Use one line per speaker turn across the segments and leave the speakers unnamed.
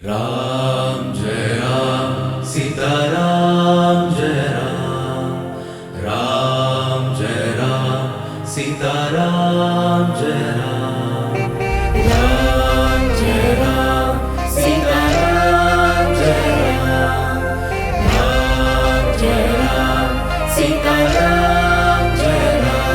राम जय राम सीताराम जय राम राम जय राम सीताराम जय राम राम जय राम सीताराम जय राम राम जय राम सीताराम जय राम।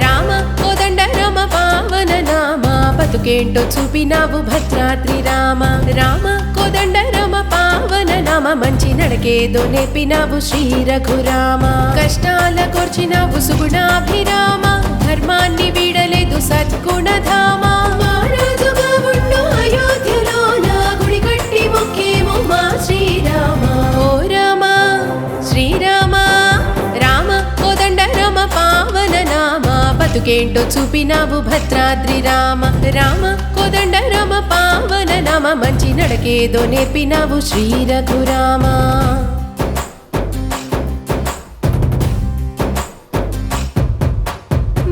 రామ కోదండ రమ పావన నామ బతుకేంటో చూపినావు భద్రాద్రి రామ రామ కోదండ రమ పావన నామ మంచి నడకేదో నేర్పినావు శ్రీ రఘురామ కష్టాల కోర్చినావు సుగుణాభిరామ ధర్మాన్ని వీడలేదు సద్గుణధామ మహారాజుగా ఉండు అయోధ్యలోన గుడి కట్టి మొక్కేమో మా శ్రీరామ ఓ రామ శ్రీరామ రామ కోదండ రమ పావన నామ బతుకేంటో చూపినావు భద్రాద్రి రామ రామ కోదండ రమ పావన నామ మంచి నడకేదో నేర్పినావు శ్రీ రఘురామ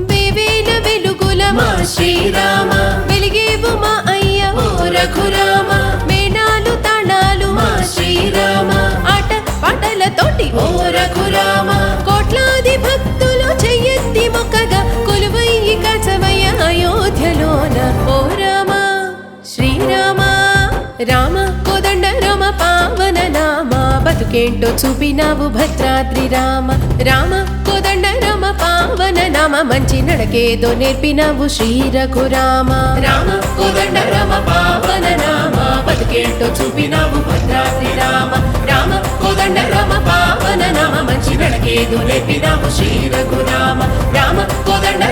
వేవేల వెలుగుల మా శ్రీరామ వెలిగేవు మా అయ్య ఓ రఘురామ మేనాలు తాళాలు మా శ్రీరామ ఆట పాటలతోటి ఓ రఘురామ కోట్లాది భక్తులు చెయ్యెత్తి మొక్కగా కొలువయ్యి కాచవయ్య అయోధ్యలోన ఓ రామ శ్రీరామ రామ కోదండ రమ పావన నామ బతుకేంటో చూపినావు భద్రాద్రి రామ రామ కోదండ రమ పావన నామ మంచి నడకేదో నేర్పినావు శ్రీ రఘురామ రామ కోదండ రమ పావన నామ బతుకేంటో చూపినావు భద్రాద్రి రామ రామ కోదండ రమ పావన నామ మంచి నడకేదో నేర్పినావు శ్రీ రఘురామ రామ కోదండ